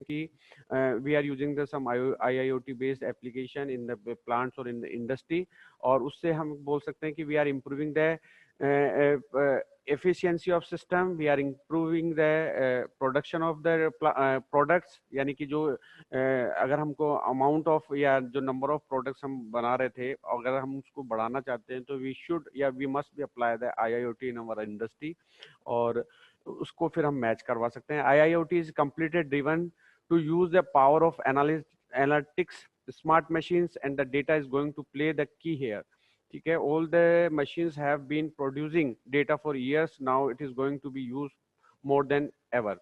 कि we are using the some IIoT based application in the plants और in the industry, और उससे हम बोल सकते हैं कि we are improving the efficiency of system, we are improving the production of the products, यानी कि जो अगर हमको अमाउंट ऑफ या जो नंबर ऑफ प्रोडक्ट्स हम बना रहे थे, अगर हम उसको बढ़ाना चाहते हैं तो वी शुड या we must be apply the IIoT in our industry, और उसको फिर हम मैच करवा सकते हैं। IIoT is completely driven to use the power of analytics, smart machines, and the data is going to play the key here. ठीक है, all the machines have been producing data for years, now it is going to be used more than ever.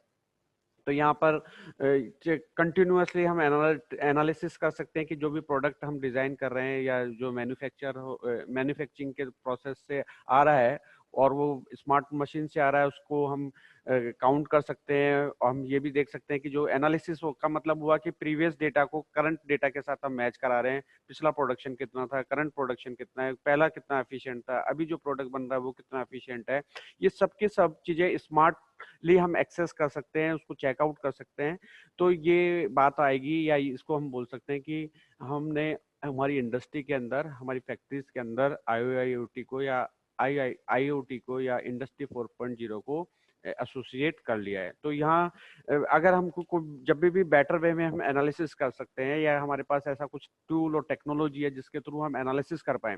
तो यहाँ पर continuously हम analysis कर सकते हैं कि जो भी प्रोडक्ट हम डिजाइन कर रहे हैं या जो मैन्युफैक्चरिंग के प्रोसेस से आ रहा है और वो स्मार्ट मशीन से आ रहा है, उसको हम काउंट कर सकते हैं। और हम ये भी देख सकते हैं कि जो एनालिसिस का मतलब हुआ कि प्रीवियस डेटा को करंट डेटा के साथ हम मैच करा रहे हैं, पिछला प्रोडक्शन कितना था, करंट प्रोडक्शन कितना है, पहला कितना एफिशिएंट था, अभी जो प्रोडक्ट बन रहा है वो कितना एफिशिएंट है। ये सब की सब चीजें स्मार्टली हम एक्सेस कर सकते हैं, उसको चेकआउट कर सकते हैं। तो ये बात आएगी, या इसको हम बोल सकते हैं कि हमने हमारी इंडस्ट्री के अंदर, हमारी फैक्ट्रीज के अंदर IIoT को या IIoT को या इंडस्ट्री 4.0 को एसोसिएट कर लिया है। तो यहाँ अगर हमको जब भी बेटर वे में हम एनालिसिस कर सकते हैं, या हमारे पास ऐसा कुछ टूल और टेक्नोलॉजी है जिसके थ्रू हम एनालिसिस कर पाए।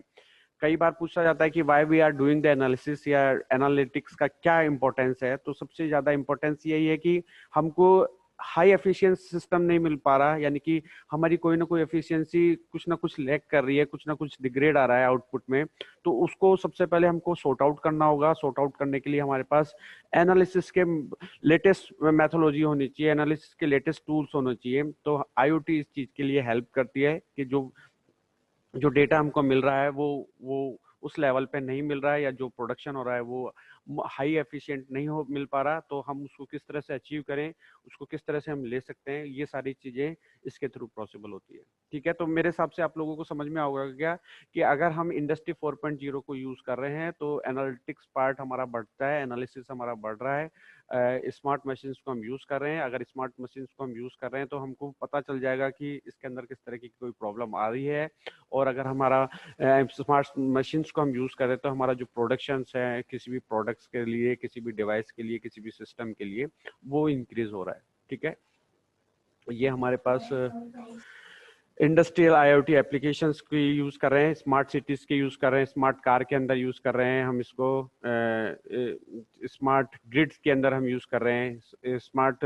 कई बार पूछा जाता है कि why we are doing the analysis या एनालिटिक्स का क्या इंपॉर्टेंस है, तो सबसे ज्यादा इंपॉर्टेंस यही है कि हमको हाई एफिशिएंस सिस्टम नहीं मिल पा रहा, यानी कि हमारी कोई ना कोई एफिशिएंसी कुछ ना कुछ लैग कर रही है, कुछ ना कुछ डिग्रेड आ रहा है आउटपुट में। तो उसको सबसे पहले हमको सॉर्ट आउट करना होगा। सॉर्ट आउट करने के लिए हमारे पास एनालिसिस के लेटेस्ट मेथोलॉजी होनी चाहिए, एनालिसिस के लेटेस्ट टूल्स होने चाहिए। तो IoT इस चीज के लिए हेल्प करती है कि जो डेटा हमको मिल रहा है वो उस लेवल पे नहीं मिल रहा है, या जो प्रोडक्शन हो रहा है वो हाई एफिशिएंट नहीं हो मिल पा रहा, तो हम उसको किस तरह से अचीव करें, उसको किस तरह से हम ले सकते हैं, ये सारी चीजें इसके थ्रू पॉसिबल होती है। ठीक है, तो मेरे हिसाब से आप लोगों को समझ में होगा क्या कि अगर हम इंडस्ट्री 4.0 को यूज कर रहे हैं तो एनालिटिक्स पार्ट हमारा बढ़ता है, एनालिसिस हमारा बढ़ रहा है। स्मार्ट मशीन्स को हम यूज कर रहे हैं, अगर स्मार्ट मशीन्स को हम यूज कर रहे हैं तो हमको पता चल जाएगा कि इसके अंदर किस तरह की कोई प्रॉब्लम आ रही है। और अगर हमारा स्मार्ट मशीन्स को हम यूज करें तो हमारा जो प्रोडक्शंस है किसी भी प्रोडक्ट्स के लिए, किसी भी डिवाइस के लिए, किसी भी सिस्टम के लिए, वो इंक्रीज हो रहा है। ठीक है, ये हमारे पास इंडस्ट्रियल IoT एप्लीकेशंस की यूज कर रहे हैं, स्मार्ट सिटीज के यूज कर रहे हैं, स्मार्ट कार के अंदर यूज कर रहे हैं हम इसको, स्मार्ट ग्रिड्स के अंदर हम यूज कर रहे हैं, स्मार्ट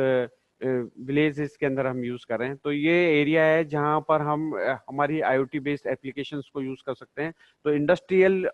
विलेजेस के अंदर हम यूज कर रहे हैं। तो ये एरिया है जहां पर हम हमारी IoT बेस्ड एप्लीकेशंस को यूज कर सकते हैं। तो इंडस्ट्रियल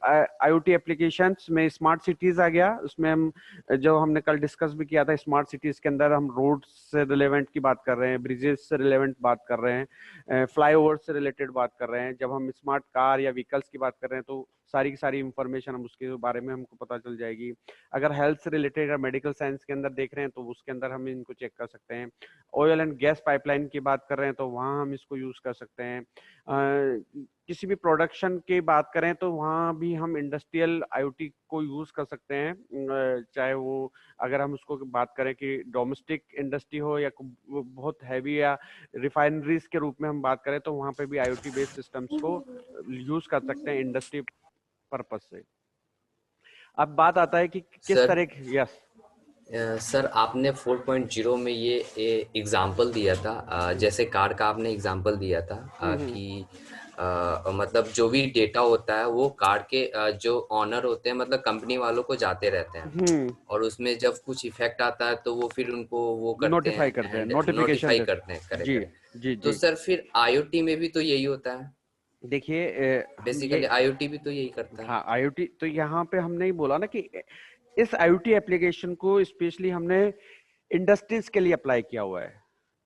IoT एप्लीकेशंस में स्मार्ट सिटीज आ गया, उसमें हम जो हमने कल डिस्कस भी किया था, स्मार्ट सिटीज के अंदर हम रोड से रिलेवेंट की बात कर रहे हैं, ब्रिजेस से रिलेवेंट बात कर रहे हैं, फ्लाईओवर से रिलेटेड बात कर रहे हैं। जब हम स्मार्ट कार या व्हीकल्स की बात कर रहे हैं तो सारी की सारी इंफॉर्मेशन हम उसके बारे में हमको पता चल जाएगी। अगर हेल्थ से रिलेटेड या मेडिकल साइंस के अंदर देख रहे हैं तो उसके अंदर हम इनको चेक कर सकते हैं। ऑयल एंड गैस पाइपलाइन की बात कर रहे हैं तो वहाँ हम इसको यूज कर सकते हैं। किसी भी प्रोडक्शन की बात करें तो वहाँ भी हम इंडस्ट्रियल IoT को यूज कर सकते हैं, चाहे वो अगर हम उसको बात करें कि डोमेस्टिक इंडस्ट्री हो या बहुत हैवी या रिफाइनरीज के रूप में हम बात करें, तो वहाँ पे भी IoT बेस्ड सिस्टम्स को यूज कर सकते हैं इंडस्ट्री पर्पज से। अब बात आता है कि किस सर तरह की, यस। सर आपने 4.0 में ये एग्जाम्पल दिया था, जैसे कार का आपने एग्जाम्पल दिया था, कि मतलब जो भी डेटा होता है वो कार के जो ऑनर होते हैं, मतलब कंपनी वालों को जाते रहते हैं, हम्म। और उसमें जब कुछ इफेक्ट आता है तो वो फिर उनको वो करते नोटिफाई हैं, करते हैं, हैंड नोटिफिकेशन नोटिफाई देते। करते हैं, करेक्ट जी करेक्ट। जी तो जी। सर फिर आईओटी में भी तो यही होता है, देखिए हम ये, बेसिकली आईओटी भी तो यही करता है। हाँ IoT तो यहाँ पे हमने ही बोला ना कि इस IoT एप्लीकेशन को स्पेशली हमने इंडस्ट्रीज के लिए अप्लाई किया हुआ है।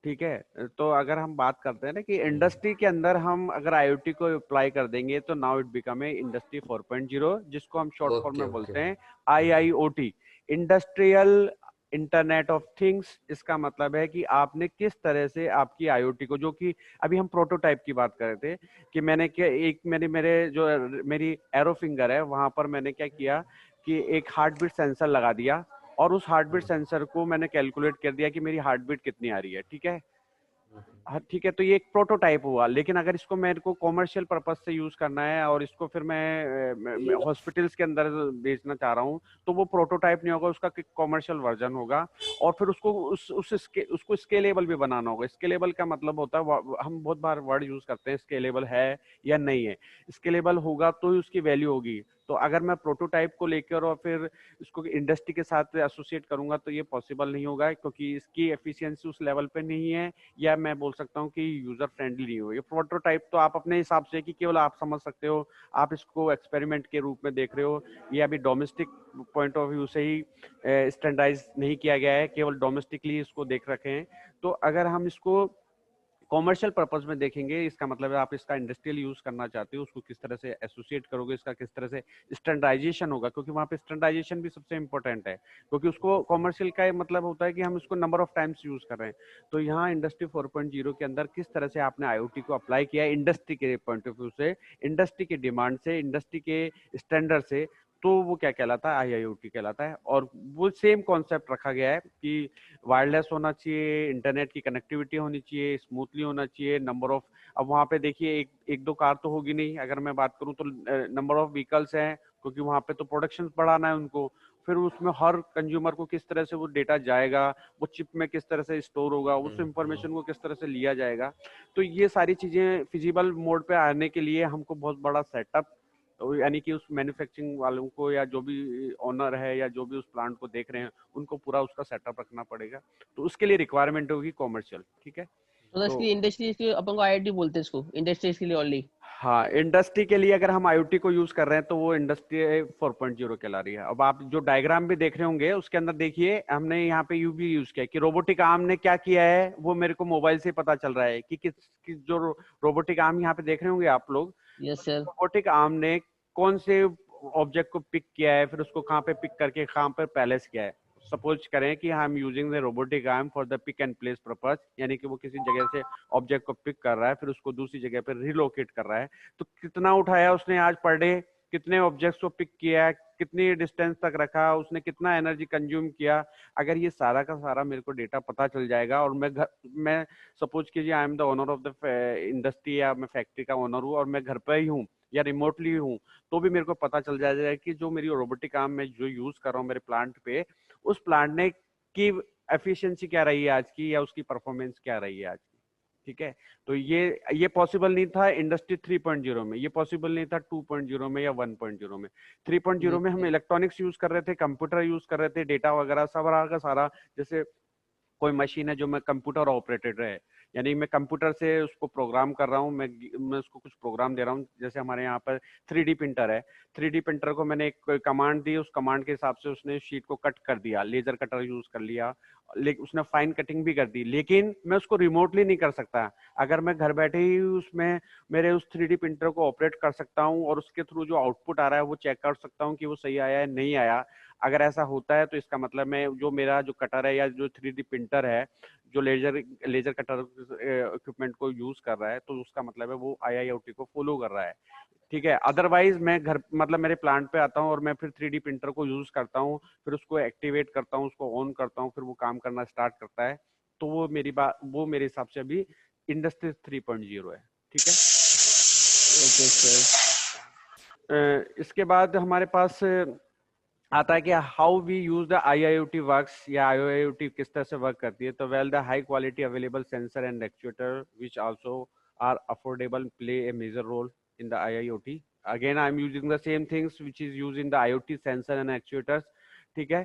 ठीक है, तो अगर हम बात करते हैं ना कि इंडस्ट्री के अंदर हम अगर IoT को अप्लाई कर देंगे तो now it become a industry 4.0, जिसको हम शॉर्ट फॉर्म ओके में ओके। बोलते हैं IIoT, industrial internet of things. इसका मतलब है कि आपने किस तरह से आपकी IoT को, जो कि अभी हम प्रोटोटाइप की बात कर रहे थे कि मैंने क्या, एक मेरे मेरे जो मेरी एरो फिंगर है वहां पर मैंने क्या किया कि एक हार्ट बीट सेंसर लगा दिया, और उस हार्ट बीट सेंसर को मैंने कैलकुलेट कर दिया कि मेरी हार्ट बीट कितनी आ रही है। ठीक है, हाँ ठीक है, तो ये एक प्रोटोटाइप हुआ, लेकिन अगर इसको मेरे को कॉमर्शियल पर्पज से यूज करना है और इसको फिर मैं हॉस्पिटल्स के अंदर बेचना चाह रहा हूँ, तो वो प्रोटोटाइप नहीं होगा, उसका कॉमर्शियल वर्जन होगा। और फिर उसको उसको स्केलेबल भी बनाना होगा। स्केलेबल का मतलब होता है, हम बहुत बार वर्ड यूज करते हैं, स्केलेबल है या नहीं है। स्केलेबल होगा तो ही उसकी वैल्यू होगी। तो अगर मैं प्रोटोटाइप को लेकर और फिर इसको इंडस्ट्री के साथ एसोसिएट करूंगा तो ये पॉसिबल नहीं होगा, क्योंकि इसकी एफिशिएंसी उस लेवल पे नहीं है, या मैं बोल सकता हूँ कि यूजर फ्रेंडली नहीं हो। ये प्रोटोटाइप तो आप अपने हिसाब से कि केवल आप समझ सकते हो, आप इसको एक्सपेरिमेंट के रूप में देख रहे हो। ये अभी डोमेस्टिक पॉइंट ऑफ व्यू से ही स्टैंडर्डाइज नहीं किया गया है, केवल डोमेस्टिकली इसको देख रखे हैं। तो अगर हम इसको कॉमर्शियल पर्पज में देखेंगे, इसका मतलब है आप इसका इंडस्ट्रियल यूज करना चाहते हो, उसको किस तरह से एसोसिएट करोगे, इसका किस तरह से स्टैंडर्डाइजेशन होगा, क्योंकि वहाँ पे स्टैंडर्डाइजेशन भी सबसे इंपॉर्टेंट है। क्योंकि उसको कॉमर्शियल का मतलब होता है कि हम उसको नंबर ऑफ टाइम्स यूज कर रहे हैं। तो यहाँ इंडस्ट्री 4.0 के अंदर किस तरह से आपने आईओटी को अप्लाई किया है इंडस्ट्री के पॉइंट ऑफ व्यू से, इंडस्ट्री की डिमांड से, इंडस्ट्री के स्टैंडर्ड से, तो वो क्या कहलाता है, आईआईओटी कहलाता है। और वो सेम कॉन्सेप्ट रखा गया है कि वायरलेस होना चाहिए, इंटरनेट की कनेक्टिविटी होनी चाहिए, स्मूथली होना चाहिए, नंबर ऑफ, अब वहाँ पे देखिए एक दो कार तो होगी नहीं, अगर मैं बात करूँ तो नंबर ऑफ व्हीकल्स हैं, क्योंकि वहाँ पे तो प्रोडक्शन बढ़ाना है उनको। फिर उसमें हर कंज्यूमर को किस तरह से वो डेटा जाएगा, वो चिप में किस तरह से स्टोर होगा, उस इंफॉर्मेशन को किस तरह से लिया जाएगा। तो ये सारी चीजें फिजिबल मोड पे आने के लिए हमको बहुत बड़ा सेटअप, तो यानी कि उस मैन्युफैक्चरिंग वालों को या जो भी ओनर है या जो भी उस प्लांट को देख रहे हैं, उनको पूरा उसका सेटअप रखना पड़ेगा। तो उसके लिए रिक्वायरमेंट होगी कॉमर्शियल। ठीक है। तो तो इसकी इंडस्ट्री, इसकी अपन को आईआईटी बोलते हैं इसको, इंडस्ट्रीज के लिए ओनली। हाँ, इंडस्ट्री के लिए अगर हम आईओटी को यूज कर रहे हैं तो वो इंडस्ट्री 4.0 कहला रही है। अब आप जो डायग्राम भी देख रहे होंगे उसके अंदर देखिए, हमने यहाँ पे यू भी यूज किया कि रोबोटिक आर्म ने क्या किया है, वो मेरे को मोबाइल से पता चल रहा है कि किस जो रोबोटिक आर्म यहाँ पे देख रहे होंगे आप लोग, यस सर। रोबोटिक आर्म ने कौन से ऑब्जेक्ट को पिक किया है, फिर उसको कहाँ पे पिक करके कहाँ पे पैलेस किया है। सपोज करें कि I am using the robotic arm for the pick and place purpose, यानी कि वो किसी जगह से ऑब्जेक्ट को पिक कर रहा है, फिर उसको दूसरी जगह पे रिलोकेट कर रहा है। तो कितना उठाया उसने आज पर डे, कितने ऑब्जेक्ट्स को पिक किया, कितनी डिस्टेंस तक रखा, उसने कितना एनर्जी कंज्यूम किया, अगर ये सारा का सारा मेरे को डेटा पता चल जाएगा, और मैं सपोज कीजिए I am the owner of the industry, या मैं फैक्ट्री का ओनर हूँ और मैं घर पे ही हूँ या रिमोटली हूँ, तो भी मेरे को पता चल जाएगा कि जो मेरी रोबोटिक आर्म में जो यूज कर रहा हूँ मेरे प्लांट पे, उस प्लांट ने की एफिशिएंसी क्या रही है आज की, या उसकी परफॉर्मेंस क्या रही है आज की। ठीक है। तो ये पॉसिबल नहीं था इंडस्ट्री 3.0 में, ये पॉसिबल नहीं था 2.0 में या 1.0 में। 3.0 में हम इलेक्ट्रॉनिक्स यूज कर रहे थे, कंप्यूटर यूज कर रहे थे, डेटा वगैरह सारा का सारा, जैसे कोई मशीन है जो मैं कंप्यूटर ऑपरेटेड है, यानी मैं कंप्यूटर से उसको प्रोग्राम कर रहा हूँ, मैं उसको कुछ प्रोग्राम दे रहा हूँ। जैसे हमारे यहाँ पर 3D प्रिंटर है, 3D प्रिंटर को मैंने एक कमांड दी, उस कमांड के हिसाब से उसने शीट को कट कर दिया, लेजर कटर यूज कर लिया, लेकिन उसने फाइन कटिंग भी कर दी, लेकिन मैं उसको रिमोटली नहीं कर सकता। अगर मैं घर बैठे ही उसमें मेरे उस 3D प्रिंटर को ऑपरेट कर सकता हूँ और उसके थ्रू जो आउटपुट आ रहा है वो चेक कर सकता हूँ कि वो सही आया है नहीं आया। अगर ऐसा होता है तो इसका मतलब मैं जो मेरा जो कटर है या जो 3D प्रिंटर है, जो लेजर कटर इक्विपमेंट को यूज कर रहा है, तो उसका मतलब है वो आईआईओटी को फॉलो कर रहा है। ठीक है। अदरवाइज मैं घर मतलब मेरे प्लांट पे आता हूँ और मैं फिर 3D प्रिंटर को यूज करता हूँ, फिर उसको एक्टिवेट करता हूँ, उसको ऑन करता हूँ, फिर वो काम करना स्टार्ट करता है। तो वो मेरे हिसाब से अभी इंडस्ट्री 3.0 है। ठीक है। Okay sir. इसके बाद हमारे पास आता है कि how we use the IIoT works, या आईआईओटी किस तरह से वर्क करती है। तो well the high quality available sensor and actuator which also are affordable play a major role in the IIoT. Again I am using the same things which is use in the IoT sensor and actuators. ठीक है।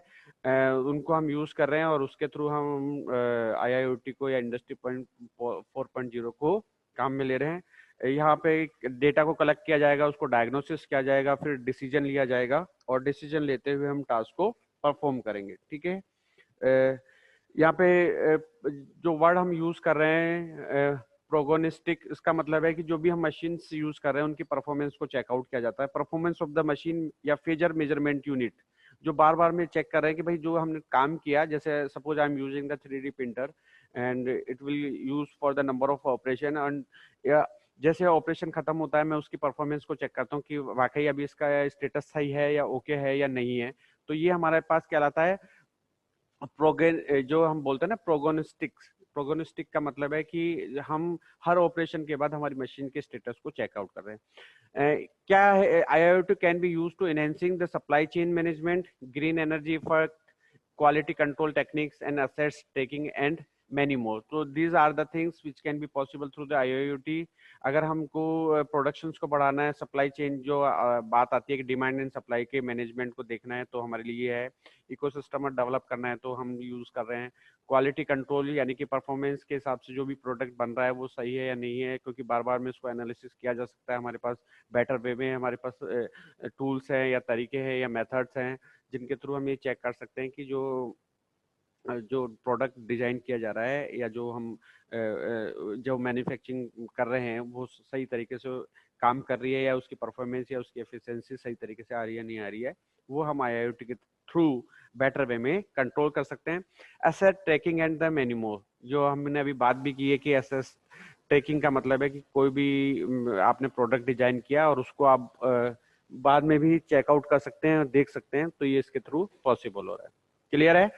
उनको हम use कर रहे हैं और उसके through हम आईआईओटी को या इंडस्ट्री 4.0 को काम में ले रहे हैं। यहाँ पे डेटा को कलेक्ट किया जाएगा, उसको डायग्नोसिस किया जाएगा, फिर डिसीजन लिया जाएगा, और डिसीजन लेते हुए हम टास्क को परफॉर्म करेंगे। ठीक है। यहाँ पे जो वर्ड हम यूज कर रहे हैं प्रोगोनिस्टिक, इसका मतलब है कि जो भी हम मशीन यूज कर रहे हैं उनकी परफॉर्मेंस को चेकआउट किया जाता है। परफॉर्मेंस ऑफ द मशीन या फेजर मेजरमेंट यूनिट, जो बार बार में चेक कर रहे हैं कि भाई जो हमने काम किया, जैसे suppose I am using the 3D printer and it will use for the number of operation, and जैसे ऑपरेशन खत्म होता है मैं उसकी परफॉर्मेंस को चेक करता हूँ कि वाकई अभी इसका स्टेटस सही है या ओके है या नहीं है। तो ये हमारे पास कहलाता है जो हम बोलते हैं ना प्रोगोनिस्टिक्स, प्रोग्नोस्टिक का मतलब है कि हम हर ऑपरेशन के बाद हमारी मशीन के स्टेटस को चेकआउट कर रहे हैं। क्या है IIoT can be used to enhancing the supply chain management, green energy effect, quality control techniques and assets taking and many more. So these are the things which can be possible through the IIoT. अगर हमको productions को बढ़ाना है, supply chain जो बात आती है कि डिमांड एंड सप्लाई के मैनेजमेंट को देखना है, तो हमारे लिए है इकोसिस्टम डेवलप करना है, तो हम यूज कर रहे हैं क्वालिटी कंट्रोल, यानी कि परफॉर्मेंस के हिसाब से जो भी प्रोडक्ट बन रहा है वो सही है या नहीं है, क्योंकि बार बार में उसको एनालिसिस किया जा सकता है। हमारे पास बेटर वे में हमारे पास टूल्स हैं या तरीके हैं या मेथड्स हैं जिनके थ्रू हम ये चेक कर सकते हैं कि जो प्रोडक्ट डिजाइन किया जा रहा है या जो हम जो मैन्युफैक्चरिंग कर रहे हैं वो सही तरीके से काम कर रही है या उसकी परफॉर्मेंस या उसकी एफिशिएंसी सही तरीके से आ रही है नहीं आ रही है, वो हम IIoT के थ्रू बेटर वे में कंट्रोल कर सकते हैं। Asset tracking and the many more, जो हमने अभी बात भी की है कि एसेट ट्रैकिंग का मतलब है कि कोई भी आपने प्रोडक्ट डिजाइन किया और उसको आप बाद में भी चेकआउट कर सकते हैं और देख सकते हैं, तो ये इसके थ्रू पॉसिबल हो रहा है। क्लियर है?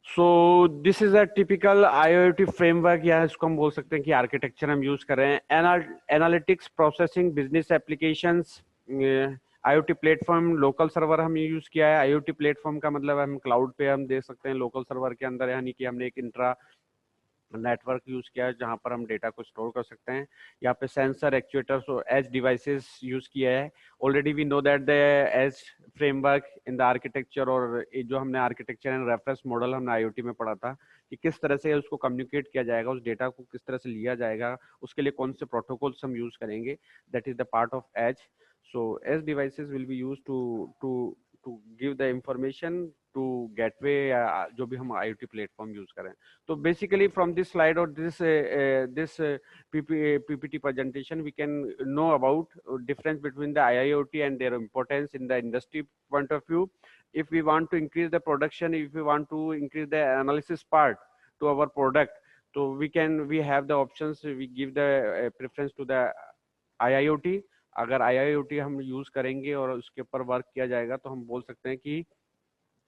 So this is a typical IIoT framework, या इसको हम बोल सकते हैं कि आर्किटेक्चर हम यूज कर रहे हैं। Analytics, processing, business applications, IoT platform, local server हम यूज किया है। IoT प्लेटफॉर्म का मतलब हम क्लाउड पे हम देख सकते हैं, लोकल सर्वर के अंदर यानी कि हमने एक इंट्रा नेटवर्क यूज किया है जहां पर हम डेटा को स्टोर कर सकते हैं। यहाँ पे सेंसर, एक्चुएटर्स और एज डिवाइसेस यूज किया है। Already we know that the edge framework in the architecture, और जो हमने आर्किटेक्चर एंड रेफरेंस मॉडल हमने IoT में पढ़ा था कि किस तरह से उसको कम्युनिकेट किया जाएगा, उस डेटा को किस तरह से लिया जाएगा, उसके लिए कौन से प्रोटोकॉल्स हम यूज करेंगे, that is the part of edge. So edge devices will be used to give the information to gateway, जो भी हम IoT प्लेटफॉर्म यूज करें। तो बेसिकली फ्रॉम दिस स्लाइड और this PPT presentation we can know about difference between the IIoT and their importance in the industry point of view. If we want to increase the production, if we want to increase the analysis part to our product, so we have the options, we give the preference to the IIoT। अगर IIoT हम use करेंगे और उसके ऊपर work किया जाएगा तो हम बोल सकते हैं कि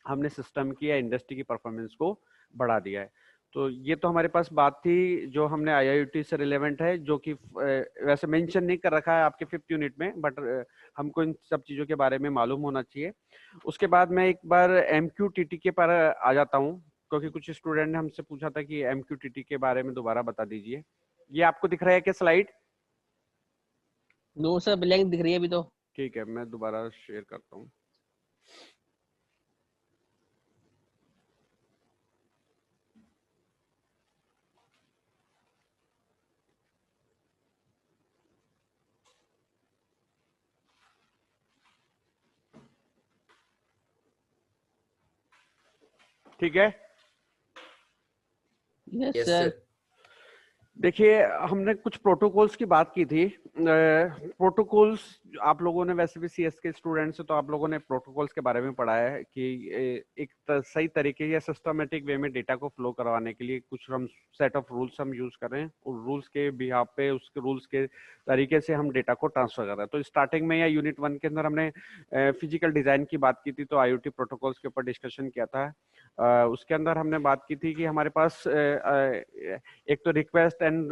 हमने सिस्टम की या इंडस्ट्री की परफॉर्मेंस को बढ़ा दिया है। तो ये तो हमारे पास बात थी जो हमने IIoT से रिलेवेंट है, जो कि वैसे मेंशन नहीं कर रखा है आपके 5th यूनिट में, बट हमको इन सब चीज़ों के बारे में मालूम होना चाहिए। उसके बाद मैं एक बार MQTT के पर आ जाता हूँ, क्योंकि कुछ स्टूडेंट ने हमसे पूछा था कि MQTT के बारे में दोबारा बता दीजिए। ये आपको दिख रहा है क्या स्लाइड? नो सर, ब्लैंक दिख रही है अभी तो। ठीक है, मैं दोबारा शेयर करता हूँ। ठीक है, यस यस सर। सर। देखिए हमने कुछ प्रोटोकॉल्स की बात की थी। प्रोटोकॉल्स आप लोगों ने वैसे भी CS के स्टूडेंट्स हैं, तो आप लोगों ने प्रोटोकॉल्स के बारे में पढ़ा है कि एक सही तरीके या सिस्टमेटिक वे में डेटा को फ्लो करवाने के लिए कुछ हम सेट ऑफ रूल्स हम यूज कर रहे हैं, और रूल्स के बिहाफ पे उसके रूल्स के तरीके से हम डेटा को ट्रांसफर कर रहे हैं। तो स्टार्टिंग में या यूनिट 1 के अंदर हमने फिजिकल डिजाइन की बात की थी, तो IoT प्रोटोकॉल्स के ऊपर डिस्कशन किया था। उसके अंदर हमने बात की थी कि हमारे पास एक तो रिक्वेस्ट एंड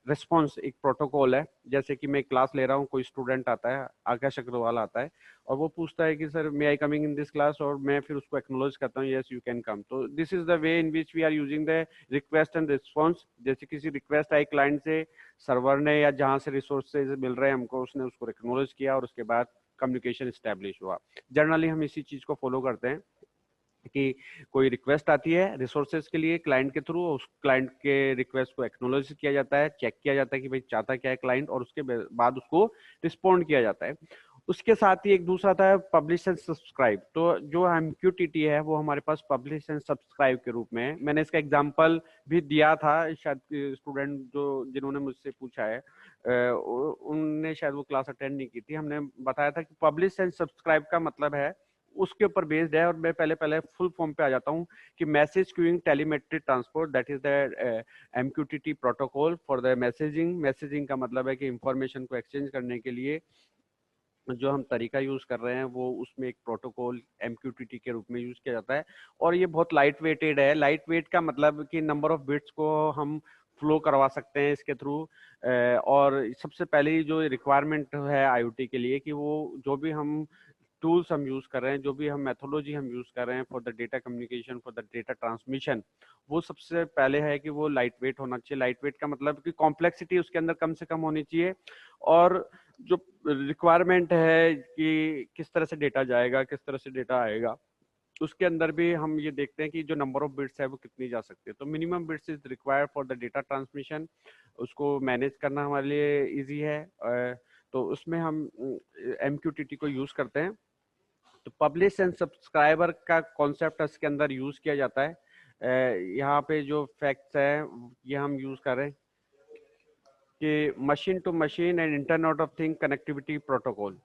रिस्पॉन्स एक प्रोटोकॉल है। जैसे कि मैं क्लास ले रहा हूँ, कोई स्टूडेंट आता है, आकाश अग्रवाल आता है, और वो पूछता है कि sir may I coming in this class, और मैं फिर उसको एक्नॉलेज करता हूँ यस यू कैन कम। तो this is the way in which we are using the request and response. जैसे किसी रिक्वेस्ट आई क्लाइंट से, सर्वर ने या जहाँ से रिसोर्सेज मिल रहे हैं हमको, उसने उसको एक्नॉलेज किया और उसके बाद कम्युनिकेशन स्टैब्लिश हुआ। जनरली हम इसी चीज को फॉलो करते हैं कि कोई रिक्वेस्ट आती है रिसोर्सेज के लिए क्लाइंट के थ्रू, उस क्लाइंट के रिक्वेस्ट को एक्नॉलेज किया जाता है, चेक किया जाता है कि भाई चाहता क्या है क्लाइंट, और उसके बाद उसको रिस्पॉन्ड किया जाता है। उसके साथ ही एक दूसरा था पब्लिश एंड सब्सक्राइब। तो जो MQTT है वो हमारे पास पब्लिश एंड सब्सक्राइब के रूप में है। मैंने इसका एग्जांपल भी दिया था, शायद स्टूडेंट जो जिन्होंने मुझसे पूछा है उनने शायद वो क्लास अटेंड नहीं की थी। हमने बताया था कि पब्लिश एंड सब्सक्राइब का मतलब है, उसके ऊपर बेस्ड है। और मैं पहले फुल फॉर्म पे आ जाता हूँ कि message queuing telemetry transport, that is the MQTT protocol for the messaging. Messaging का मतलब है कि इंफॉर्मेशन को एक्सचेंज करने के लिए जो हम तरीका यूज कर रहे हैं वो उसमें एक प्रोटोकॉल MQTT के रूप में यूज किया जाता है, और ये बहुत लाइट वेटेड है। लाइट वेट का मतलब कि नंबर ऑफ बिट्स को हम फ्लो करवा सकते हैं इसके थ्रू। और सबसे पहले जो रिक्वायरमेंट है IoT के लिए कि वो जो भी हम टूल्स हम यूज कर रहे हैं, जो भी हम मेथोडोलॉजी हम यूज कर रहे हैं for the data communication, for the data transmission, वो सबसे पहले है कि वो लाइट वेट होना चाहिए। लाइट वेट का मतलब कि कॉम्प्लेक्सिटी उसके अंदर कम से कम होनी चाहिए, और जो रिक्वायरमेंट है कि किस तरह से डेटा जाएगा, किस तरह से डेटा आएगा, उसके अंदर भी हम ये देखते हैं कि जो नंबर ऑफ बिट्स है वो कितनी जा सकती है। तो minimum bits is required for the data transmission, उसको मैनेज करना हमारे लिए इजी है। तो उसमें हम MQTT को यूज करते हैं। तो पब्लिश एंड सब्सक्राइबर का कॉन्सेप्ट इसके अंदर यूज किया जाता है। यहाँ पे जो फैक्ट्स है ये हम यूज कर रहे हैं कि machine to machine and internet of thing connectivity protocol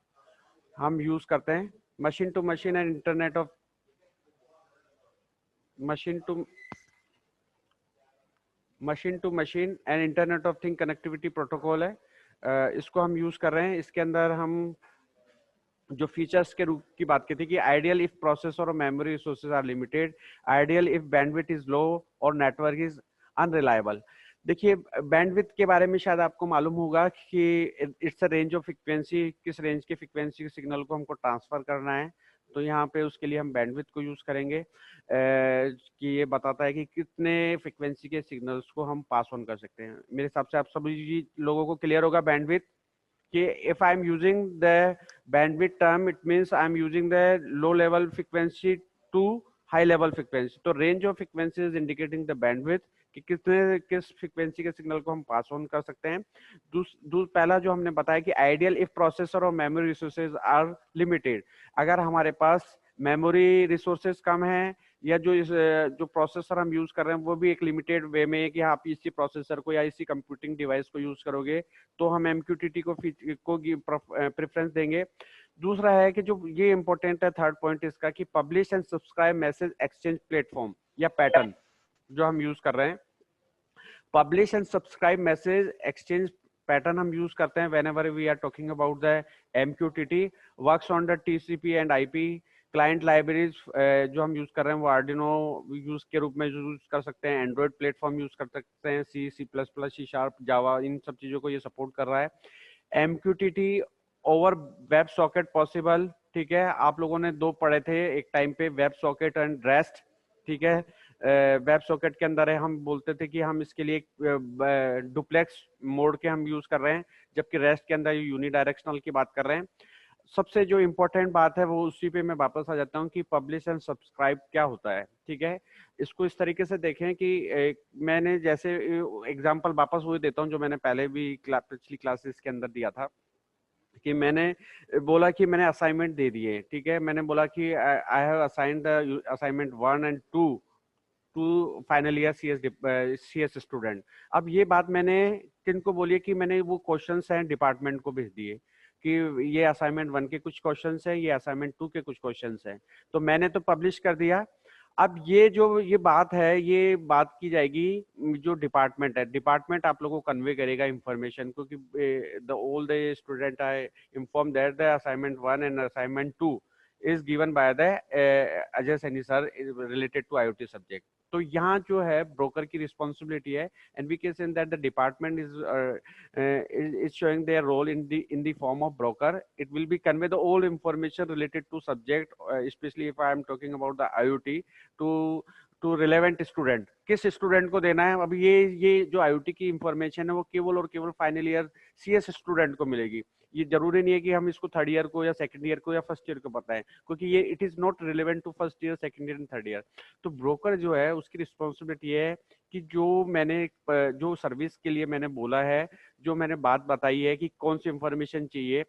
हम यूज करते हैं। Machine to machine and internet of machine to machine and internet of thing connectivity protocol है। इसको हम यूज कर रहे हैं। इसके अंदर हम जो फीचर्स के रूप की बात की थी कि आइडियल इफ प्रोसेसर और memory resources are limited, ideal if bandwidth is low और नेटवर्क इज अनरिलायबल। देखिए बैंडविड्थ के बारे में शायद आपको मालूम होगा कि it's a range of frequency, किस रेंज के फ्रिक्वेंसी के सिग्नल को हमको ट्रांसफर करना है। तो यहाँ पे उसके लिए हम बैंडविड्थ को यूज करेंगे कि ये बताता है कि कितने फ्रिक्वेंसी के सिग्नल्स को हम पास ऑन कर सकते हैं। मेरे हिसाब से आप सभी लोगों को क्लियर होगा बैंडविड्थ कि if I am using the bandwidth term, it means I am using the low level frequency to high level frequency. तो range of frequency is indicating the bandwidth कि किस फ्रिक्वेंसी के सिग्नल को हम pass on कर सकते हैं। पहला जो हमने बताया कि आइडियल इफ प्रोसेसर और मेमोरी रिसोर्सेज आर लिमिटेड, अगर हमारे पास मेमोरी रिसोर्सेज कम है या जो प्रोसेसर हम यूज कर रहे हैं वो भी एक लिमिटेड वे में है कि आप इसी प्रोसेसर को या इसी कंप्यूटिंग डिवाइस को यूज करोगे, तो हम MQTT को प्रेफरेंस देंगे। दूसरा है कि जो ये इंपॉर्टेंट है, थर्ड पॉइंट इसका कि publish and subscribe message exchange platform या पैटर्न जो हम यूज कर रहे हैं। Publish and subscribe message exchange pattern हम यूज करते हैं whenever we are talking about the MQTT works on the TCP and IP। Client libraries जो हम यूज कर रहे हैं वो आर्डिनो यूज के रूप में यूज कर सकते हैं, एंड्रॉइड प्लेटफॉर्म यूज कर सकते हैं, C++, C#, जावा, इन सब चीजों को ये सपोर्ट कर रहा है। MQTT over web socket possible, ठीक है। आप लोगों ने दो पढ़े थे एक टाइम पे, वेब सॉकेट एंड रेस्ट, ठीक है। वेब सॉकेट के अंदर है हम बोलते थे कि हम इसके लिए डुप्लेक्स मोड के हम यूज कर रहे हैं, जबकि रेस्ट के अंदर यूनिडायरेक्शनल की बात कर रहे हैं। सबसे जो इम्पोर्टेंट बात है वो उसी पे मैं वापस आ जाता हूँ कि पब्लिश एंड सब्सक्राइब क्या होता है, ठीक है। इसको इस तरीके से देखें कि मैंने जैसे एग्जांपल वापस वही देता हूँ जो मैंने पहले भी पिछली क्लासेस के अंदर दिया था कि मैंने बोला कि मैंने असाइनमेंट दे दिए, ठीक है। मैंने बोला कि I have assigned the assignment 1 and 2 to final year CS student. अब ये बात मैंने किनको बोली है कि मैंने वो क्वेश्चंस हैं डिपार्टमेंट को भेज दिए कि ये असाइनमेंट 1 के कुछ क्वेश्चंस हैं, ये असाइनमेंट 2 के कुछ क्वेश्चंस हैं, तो मैंने तो पब्लिश कर दिया। अब ये बात है, ये बात की जाएगी जो डिपार्टमेंट है, डिपार्टमेंट आप लोगों को कन्वे करेगा इंफॉर्मेशन को कि the all the student I inform that the assignment 1 and assignment 2 is given by the Ajay Saini sir related to IoT subject। तो यहाँ जो है ब्रोकर की रिस्पॉन्सिबिलिटी है, and we can say that the department is showing their role in the form of broker। It will be convey the all information related to subject, especially if I am talking about the IoT to relevant student। किस student को देना है। अब ये जो IoT की information है वो केवल और केवल फाइनल ईयर CS स्टूडेंट को मिलेगी। ये जरूरी नहीं है कि हम इसको थर्ड ईयर को या सेकंड ईयर को या फर्स्ट ईयर को बताएं, क्योंकि ये it is not relevant to first year, second year and third year. तो ब्रोकर जो है उसकी रिस्पॉन्सिबिलिटी है कि जो सर्विस के लिए मैंने बोला है, जो मैंने बात बताई है कि कौन सी इंफॉर्मेशन चाहिए,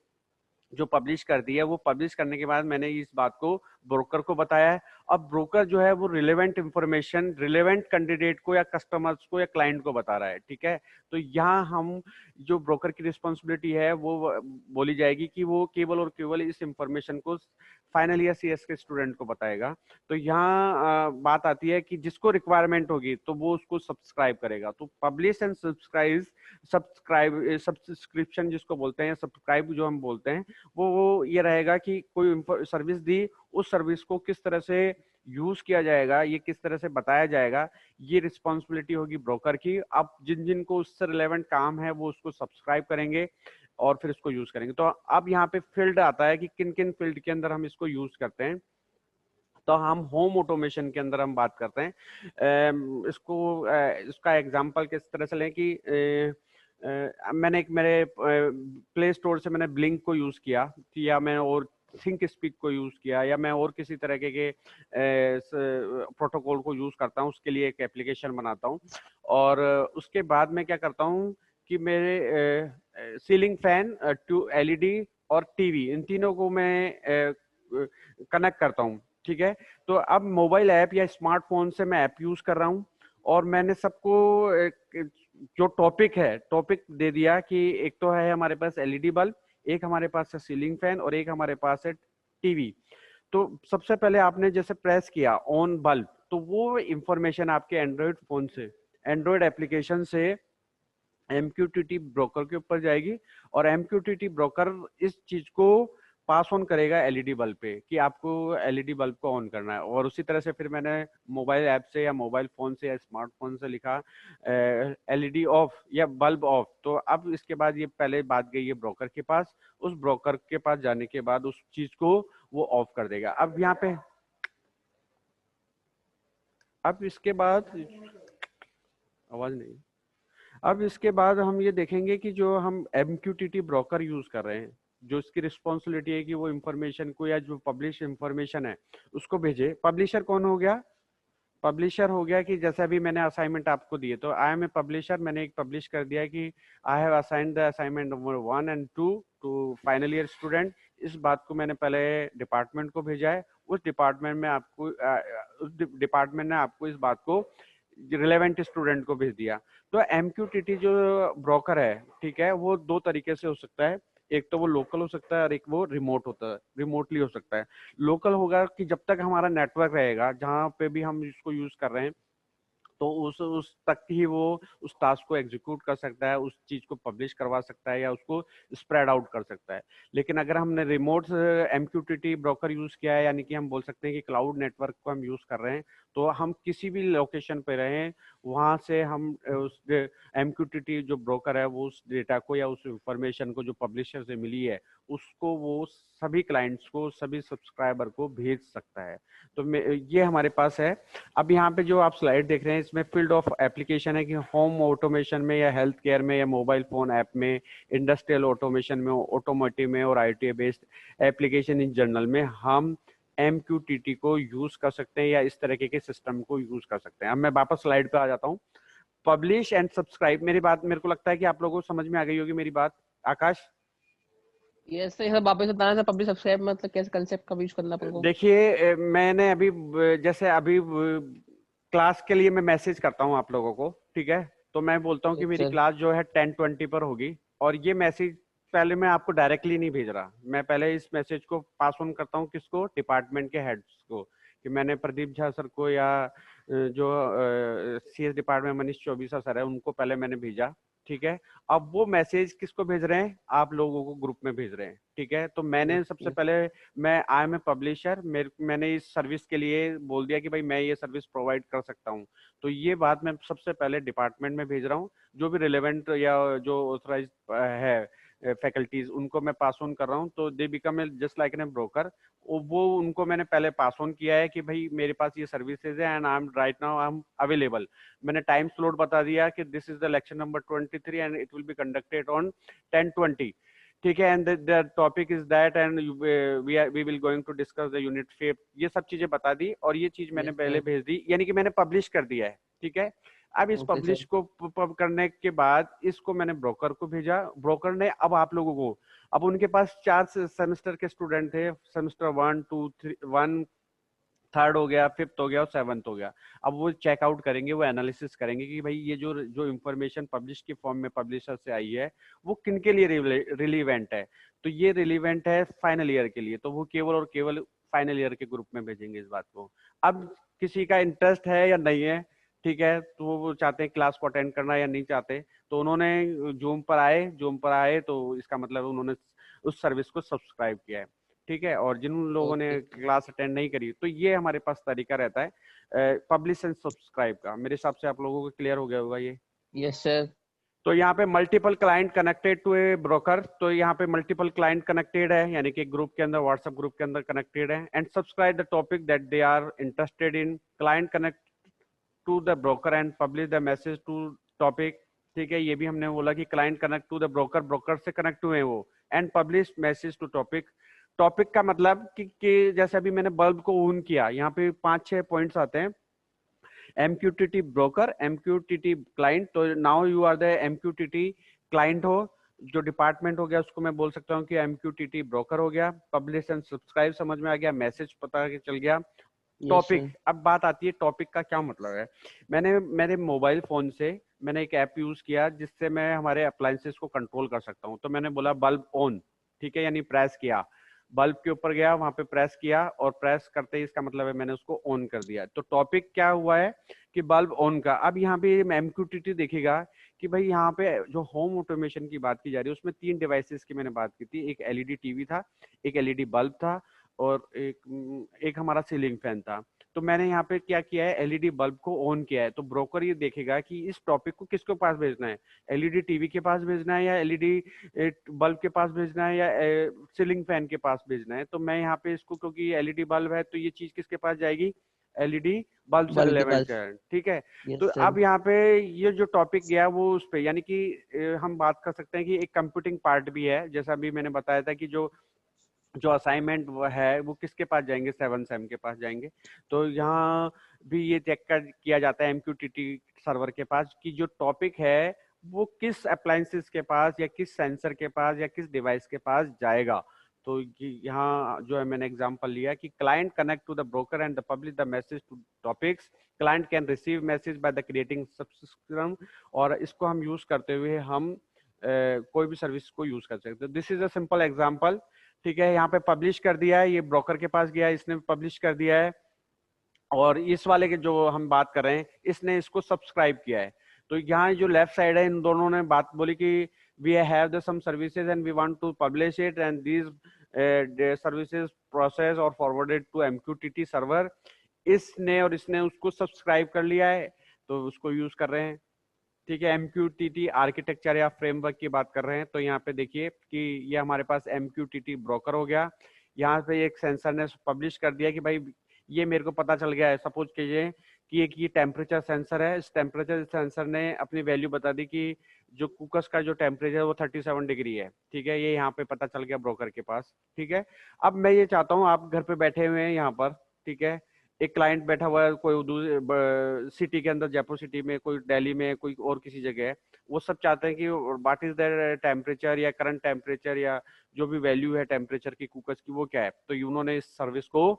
जो पब्लिश कर दी है, वो पब्लिश करने के बाद मैंने इस बात को ब्रोकर को बताया है। अब ब्रोकर जो है वो रिलेवेंट इंफॉर्मेशन रिलेवेंट कैंडिडेट को या कस्टमर्स को या क्लाइंट को बता रहा है, ठीक है। तो यहाँ हम जो ब्रोकर की रिस्पॉन्सिबिलिटी है वो बोली जाएगी कि वो केवल और केवल इस इंफॉर्मेशन को फाइनल ईयर सीएस के स्टूडेंट को बताएगा। तो यहाँ बात आती है कि जिसको रिक्वायरमेंट होगी तो वो उसको सब्सक्राइब करेगा। तो पब्लिश एंड सब्सक्रिप्शन जिसको बोलते हैं, सब्सक्राइब जो हम बोलते हैं, वो ये रहेगा कि कोई सर्विस दी, उस सर्विस को किस तरह से यूज किया जाएगा, ये किस तरह से बताया जाएगा, ये रिस्पॉन्सिबिलिटी होगी ब्रोकर की। अब जिन जिन को उससे रिलेवेंट काम है वो उसको सब्सक्राइब करेंगे और फिर इसको यूज करेंगे। तो अब यहाँ पे फील्ड आता है कि किन किन फील्ड के अंदर हम इसको यूज करते हैं। तो हम होम ऑटोमेशन के अंदर हम बात करते हैं। इसका एग्जांपल किस तरह से लें कि मैंने एक मेरे प्ले स्टोर से मैंने ब्लिंक को यूज किया, या मैं और थिंक स्पीक को यूज किया, या मैं और किसी तरह के प्रोटोकॉल को यूज करता हूँ, उसके लिए एक एप्लीकेशन बनाता हूँ। और उसके बाद मैं क्या करता हूँ कि मेरे सीलिंग फैन, एलईडी और टीवी, इन तीनों को मैं कनेक्ट करता हूँ। ठीक है, तो अब मोबाइल ऐप या स्मार्टफोन से मैं ऐप यूज कर रहा हूँ, और मैंने सबको जो टॉपिक दे दिया कि एक तो है हमारे पास एलईडी बल्ब, एक हमारे पास है सीलिंग फैन, और एक हमारे पास है टीवी। तो सबसे पहले आपने जैसे प्रेस किया ऑन बल्ब, तो वो इंफॉर्मेशन आपके एंड्रॉयड फोन से, एंड्रॉयड एप्लीकेशन से MQTT ब्रोकर के ऊपर जाएगी, और MQTT ब्रोकर इस चीज को पास ऑन करेगा एलईडी बल्ब पे कि आपको एलईडी बल्ब को ऑन करना है। और उसी तरह से फिर मैंने मोबाइल ऐप से या मोबाइल फोन से या स्मार्टफोन से लिखा एलईडी ऑफ या बल्ब ऑफ। तो अब इसके बाद ये पहले बात गई है ब्रोकर के पास, उस ब्रोकर के पास जाने के बाद उस चीज को वो ऑफ कर देगा। अब यहाँ पे अब इसके बाद आवाज नहीं, अब इसके बाद हम ये देखेंगे कि जो हम MQTT ब्रोकर यूज कर रहे हैं, जो इसकी रिस्पॉन्सिबिलिटी है कि वो इंफॉर्मेशन को, या जो पब्लिश इंफॉर्मेशन है उसको भेजे। पब्लिशर कौन हो गया? पब्लिशर हो गया कि जैसे अभी मैंने असाइनमेंट आपको दिए, तो आई एम ए पब्लिशर, मैंने एक पब्लिश कर दिया कि I have assigned the assignment number 1 and 2 to final year student. इस बात को मैंने पहले डिपार्टमेंट को भेजा है, उस डिपार्टमेंट ने आपको इस बात को रिलेवेंट स्टूडेंट को भेज दिया। तो MQTT जो ब्रोकर है, ठीक है, वो दो तरीके से हो सकता है। एक तो वो लोकल हो सकता है और एक वो रिमोटली हो सकता है। लोकल होगा कि जब तक हमारा नेटवर्क रहेगा, जहाँ पे भी हम इसको यूज कर रहे हैं, तो उस तक ही वो उस टास्क को एग्जीक्यूट कर सकता है, उस चीज को पब्लिश करवा सकता है या उसको स्प्रेड आउट कर सकता है। लेकिन अगर हमने रिमोट MQTT ब्रोकर यूज किया है, यानी कि हम बोल सकते हैं कि क्लाउड नेटवर्क को हम यूज कर रहे हैं, तो हम किसी भी लोकेशन पे रहें, वहां से हम उस MQTT जो ब्रोकर है वो उस डेटा को या उस इंफॉर्मेशन को जो पब्लिशर से मिली है उसको वो सभी क्लाइंट्स को, सभी सब्सक्राइबर को भेज सकता है। तो ये हमारे पास है। अब यहाँ पे जो आप स्लाइड देख रहे हैं, इसमें फील्ड ऑफ एप्लीकेशन है कि होम ऑटोमेशन में या हेल्थ केयर में या मोबाइल फोन ऐप में, इंडस्ट्रियल ऑटोमेशन में, ऑटोमोटिव में और IoT based application in general में हम MQTT को यूज कर सकते हैं या इस तरीके के सिस्टम को यूज कर सकते हैं। अब मैं वापस स्लाइड पे आ जाता हूँ। पब्लिश एंड सब्सक्राइब, मेरी बात मेरे को लगता है कि आप लोगों को समझ में आ गई होगी मेरी बात। आकाश, ये सर वापस बताना था, पब्लिक सब्सक्राइब मतलब कैसे कंसेप्ट का यूज करना अपन को? देखिए मैंने अभी जैसे अभी क्लास के लिए मैं मैसेज करता हूँ आप लोगों को, ठीक है, तो मैं बोलता हूँ कि मेरी सर क्लास जो है 10:20 पर होगी, और ये मैसेज पहले मैं आपको डायरेक्टली नहीं भेज रहा, मैं पहले इस मैसेज को पास ऑन करता हूँ किसको, डिपार्टमेंट के हेड्स को, कि मैंने प्रदीप झा सर को या जो CS department Manish Chaubisa sir है उनको पहले मैंने भेजा, ठीक है। अब वो मैसेज किसको भेज रहे हैं, आप लोगों को ग्रुप में भेज रहे हैं, ठीक है। तो मैंने सबसे पहले, मैं आई एम ए पब्लिशर, मैंने इस सर्विस के लिए बोल दिया कि भाई मैं ये सर्विस प्रोवाइड कर सकता हूँ, तो ये बात मैं सबसे पहले डिपार्टमेंट में भेज रहा हूँ, जो भी रिलेवेंट या जो ऑथराइज है फैकल्टीज उनको मैं पास ऑन कर रहा हूँ। तो they become just like an broker, वो उनको मैंने पहले पास ऑन किया है कि भाई मेरे पास ये सर्विसेज है and I am right now I am available. मैंने टाइम स्लॉट बता दिया कि this is the lecture number 23 and it will be conducted on 10:20, ठीक है, and the topic is that and we will going to discuss the unit 5। ये सब चीजें बता दी और ये चीज मैंने पहले भेज दी, यानी कि मैंने पब्लिश कर दिया है, ठीक है। अब इस पब्लिश को करने के बाद इसको मैंने ब्रोकर को भेजा, ब्रोकर ने अब आप लोगों को, अब उनके पास 4 सेमेस्टर के स्टूडेंट थे, सेमेस्टर 1 2 3 1 थर्ड हो गया, 5th हो गया और 7th हो गया। अब वो चेकआउट करेंगे, वो एनालिसिस करेंगे कि भाई ये जो जो इन्फॉर्मेशन पब्लिश की फॉर्म में पब्लिशर से आई है वो किन के लिए रिलीवेंट है। तो ये रिलीवेंट है फाइनल ईयर के लिए, तो वो केवल और केवल फाइनल ईयर के ग्रुप में भेजेंगे इस बात को। अब किसी का इंटरेस्ट है या नहीं है, ठीक है, तो वो चाहते हैं क्लास को अटेंड करना या नहीं चाहते, तो उन्होंने जूम पर आए तो इसका मतलब उन्होंने उस सर्विस को सब्सक्राइब किया है, ठीक है। और जिन लोगों ने ओके। क्लास अटेंड नहीं करी, तो ये हमारे पास तरीका रहता है पब्लिश एंड सब्सक्राइब का। मेरे हिसाब से आप लोगों को क्लियर हो गया होगा ये। Yes sir. तो यहाँ पे multiple client connected to a broker, तो यहाँ पे मल्टीपल क्लाइंट कनेक्टेड है, यानी कि ग्रुप के अंदर, व्हाट्सएप ग्रुप के अंदर कनेक्टेड है। And subscribe the topic that they are interested in, client connect to the broker and publish the message to topic, ठीक है। ये भी हमने बोला कि client connect to the broker, broker से कनेक्ट हुए वो, and publish message to topic. Topic का मतलब कि जैसे अभी मैंने बल्ब को ऑन किया, यहाँ पे 5-6 पॉइंट्स आते हैं, MQTT ब्रोकर, MQTT क्लाइंट। तो now you are the MQTT client हो, जो डिपार्टमेंट हो गया उसको मैं बोल सकता हूँ कि MQTT ब्रोकर हो गया। पब्लिश एंड सब्सक्राइब समझ में आ गया, मैसेज पता चल गया। टॉपिक, अब बात आती है टॉपिक का क्या मतलब है। मैंने मेरे मोबाइल फोन से मैंने एक ऐप यूज किया जिससे मैं हमारे अप्लायंसेस को कंट्रोल कर सकता हूँ। तो मैंने बोला बल्ब ऑन, ठीक है, यानी प्रेस किया, बल्ब के ऊपर गया, वहां पे प्रेस किया, और प्रेस करते ही इसका मतलब है मैंने उसको ऑन कर दिया। तो टॉपिक क्या हुआ है कि बल्ब ऑन का। अब यहाँ पे MQTT देखिएगा कि भाई यहाँ पे जो होम ऑटोमेशन की बात की जा रही है उसमें 3 डिवाइसेस की मैंने बात की थी। एक LED टीवी था, एक LED बल्ब था, और एक हमारा सीलिंग फैन था। तो मैंने यहाँ पे क्या किया है, LED बल्ब को ऑन किया है। तो ब्रोकर ये देखेगा कि इस टॉपिक को किसके पास भेजना है, LED टीवी के पास भेजना है, या LED बल्ब के पास भेजना है, या सीलिंग फैन के पास भेजना है। तो मैं यहाँ पे इसको, क्योंकि LED बल्ब है तो ये चीज किसके पास जाएगी, LED बल्ब से बल्ब के रिलेवेंट पास। है, ठीक है। यस तो सर। अब यहाँ पे ये जो टॉपिक गया वो उस पे, यानी कि हम बात कर सकते हैं कि एक कंप्यूटिंग पार्ट भी है। जैसा अभी मैंने बताया था कि जो जो असाइनमेंट वो है वो किसके पास जाएंगे, 7 सैम के पास जाएंगे। तो यहाँ भी ये चेक कर किया जाता है MQTT सर्वर के पास कि जो टॉपिक है वो किस अप्लायंसेस के पास, या किस सेंसर के पास, या किस डिवाइस के पास जाएगा। तो यहाँ जो है मैंने एग्जांपल लिया कि client connect to the broker and the publish the message to topics, client can receive message by the creating subscription. और इसको हम यूज करते हुए हम कोई भी सर्विस को यूज कर सकते हैं। This is a simple example, ठीक है। यहाँ पे पब्लिश कर दिया है, ये ब्रोकर के पास गया, इसने पब्लिश कर दिया है, और इस वाले के जो हम बात कर रहे हैं इसने इसको सब्सक्राइब किया है। तो यहाँ जो लेफ्ट साइड है, इन दोनों ने बात बोली कि we have the some services and we want to publish it, and these services process और फॉरवर्डेड टू MQTT सर्वर। इसने और इसने उसको सब्सक्राइब कर लिया है, तो उसको यूज कर रहे हैं, ठीक है। MQTT आर्किटेक्चर या फ्रेमवर्क की बात कर रहे हैं। तो यहाँ पे देखिए कि ये हमारे पास MQTT ब्रोकर हो गया। यहाँ पे एक सेंसर ने पब्लिश कर दिया कि भाई ये मेरे को पता चल गया है, सपोज कीजिए कि एक ये टेम्परेचर सेंसर है। इस टेम्परेचर सेंसर ने अपनी वैल्यू बता दी कि जो कुकर्स का जो टेम्परेचर है वो 37 डिग्री है, ठीक है। ये यहाँ पे पता चल गया ब्रोकर के पास, ठीक है। अब मैं ये चाहता हूँ, आप घर पे बैठे हुए हैं यहाँ पर, ठीक है, एक क्लाइंट बैठा हुआ है कोई सिटी के अंदर, जयपुर सिटी में, कोई दिल्ली में, कोई और किसी जगह है। वो सब चाहते हैं कि व्हाट इज द टेम्परेचर या करंट टेम्परेचर या जो भी वैल्यू है टेम्परेचर की कुकर्स की वो क्या है। तो उन्होंने इस सर्विस को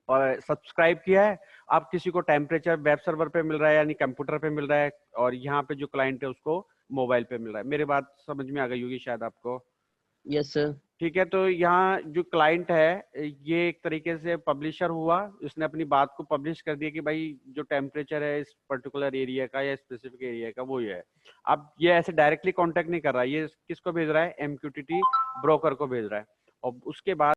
सब्सक्राइब किया है। अब किसी को टेम्परेचर वेब सर्वर पे मिल रहा है, यानी कंप्यूटर पे मिल रहा है, और यहाँ पे जो क्लाइंट है उसको मोबाइल पे मिल रहा है। मेरी बात समझ में आ गई होगी शायद आपको, यस सर। ठीक है। तो यहाँ जो क्लाइंट है ये एक तरीके से पब्लिशर हुआ, इसने अपनी बात को पब्लिश कर दिया कि भाई जो टेम्परेचर है इस पर्टिकुलर एरिया का या स्पेसिफिक एरिया का वो ये है। अब ये ऐसे डायरेक्टली कांटेक्ट नहीं कर रहा है, ये किसको भेज रहा है, MQTT ब्रोकर को भेज रहा है। और उसके बाद